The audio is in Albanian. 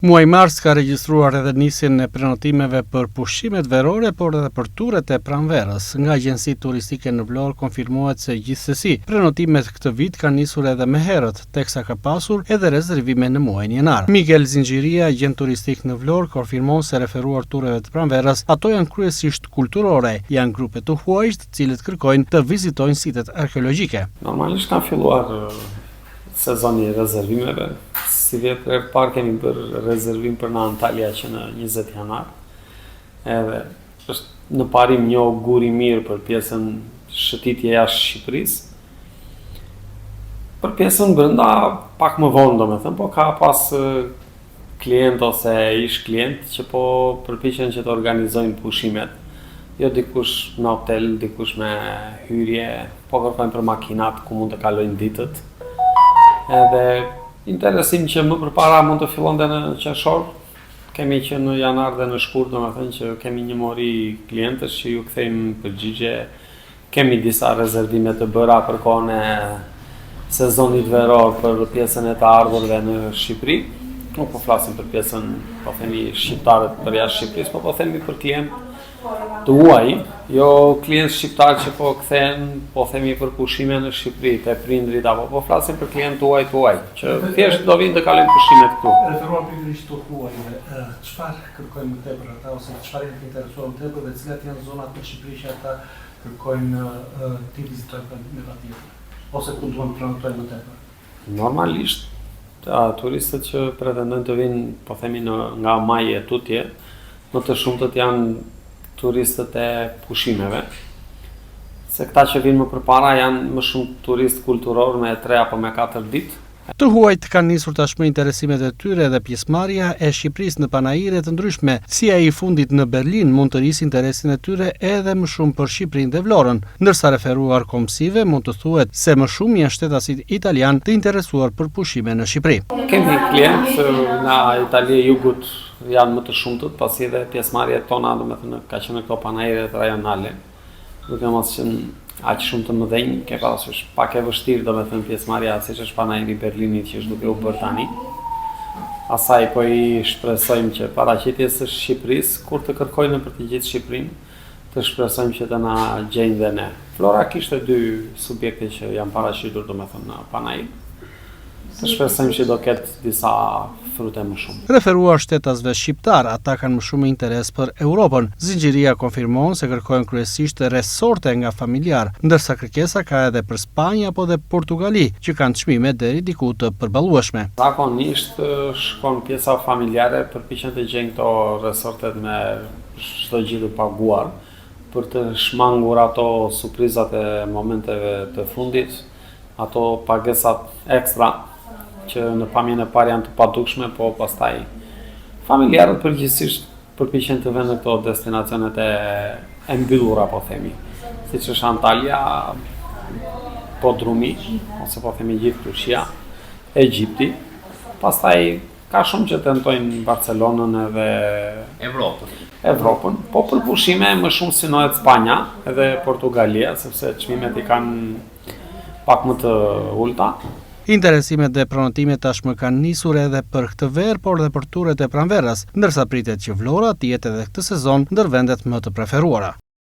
Muaji mars ka regjistruar edhe nisjen e prenotimeve për pushimet verore, por edhe për turet e pranverës. Nga agjencitë turistike në Vlorë konfirmohet se gjithsesi prenotimet këtë vit kanë nisur edhe më herët, teksa ka pasur edhe rezervime në muajin janar. Miguel Zinxhiria, agent turistik në Vlorë, konfirmon se referuar tureve të pranverës, ato janë kryesisht kulturore, janë grupe të huajsh të cilët kërkojnë të vizitojnë sitet arkeologjike. Normalisht ka filluar sezoni i rezervimeve. Si vjetër parë kemi bërë rezervim për në Antalya që në 20 janar. Edhe është në parim një augur i mirë për pjesën shëtitje jashtë Shqipërisë. Për pjesën brenda pak më vonë domethënë, po ka pas klient ose ish klient që po përpiqen që të organizojnë pushimet. Jo dikush në hotel, dikush me hyrje, po kërkojnë për makinat ku mund të kalojnë ditët. Edhe interesim që më përpara mund të fillonte në qershor, kemi që në janar dhe në shkurt, domethënë që kemi një mori klientësh që ju kthejmë përgjigje, kemi disa rezervime të bëra për kohën e sezonit veror për pjesën e të ardhurve në Shqipëri. Nuk po flasim për pjesën, po themi shqiptarët për jashtë Shqipërisë, po themi për klient të huaj, jo klient shqiptar që po kthehen, po themi për pushime në Shqipëri, te prindrit apo po flasim për klient të huaj, që thjesht do vinë të kalojnë pushime këtu. Referuar pikërisht të huajve, çfarë kërkojnë më tepër ata ose çfarë janë të interesuar më tepër dhe cilat janë zonat në Shqipëri që ata kërkojnë të vizitojnë me patjetër ose ku duan të prenotojnë më tepër? Normalisht, turistët që pretendojnë të vinë, po themi nga maji e tutje, më të shumtët janë turistët e pushimeve, se këta që vinë më përpara janë më shumë turist kulturor me 3 apo me 4 ditë. Të huajt kanë nisur tashmë interesimet e tyre dhe pjesëmarrja e Shqipërisë në panaire të ndryshme, si ai i fundit në Berlin mund të rrisë interesin e tyre edhe më shumë për Shqipërinë dhe Vlorën, ndërsa referuar komsive mund të thuhet se më shumë janë shtetasit italian të interesuar për pushime në Shqipëri. Kemi klientë nga Italia e Jugut janë më të shumtët, pasi edhe pjesëmarrjet tona, domethënë ka qenë këto panaire rajonale. Duke mos qenë aq shumë të mëdhenj, ke parasysh pak e vështirë domethënë pjesëmarrja siç është panairi i Berlinit që është duke u bërë tani. Asaj po i shpresojmë që paraqitjes së Shqipërisë, kur të kërkojnë për të gjithë Shqipërinë, të shpresojmë që të na gjejnë dhe ne. Vlora kishte 2 subjekte që janë paraqitur domethënë në panair. Të shpresojmë që do ketë disa frute më shumë. Referuar shtetasve shqiptar, ata kanë më shumë interes për Europën. Zinxhiria konfirmon se kërkojnë kryesisht resorte nga familjar, ndërsa kërkesa ka edhe për Spanjë apo dhe Portugali, që kanë çmime deri diku të përballueshme. Zakonisht shkon pjesa familjare, përpiqen të gjejnë këto resortet me çdo gjë të paguar për të shmangur ato surprizat e momenteve të fundit, ato pagesat ekstra që në pamjen e parë janë të padukshme, po pastaj familjarët përgjithsisht përpiqen të vënë këto destinacionet e mbyllura, po themi, siç është Antalya, Bodrumi, ose po themi gjithë Turqia, Egjipti. Pastaj ka shumë që tentojnë Barcelonën edhe Evropën, po për pushime më shumë synohet Spanja edhe Portugalia, sepse çmimet i kanë pak më të ulta. Interesimet dhe prenotimet tashmë kanë nisur edhe për këtë verë, por dhe për turet e pranverës, ndërsa pritet që Vlora të jetë edhe këtë sezon ndër vendet më të preferuara.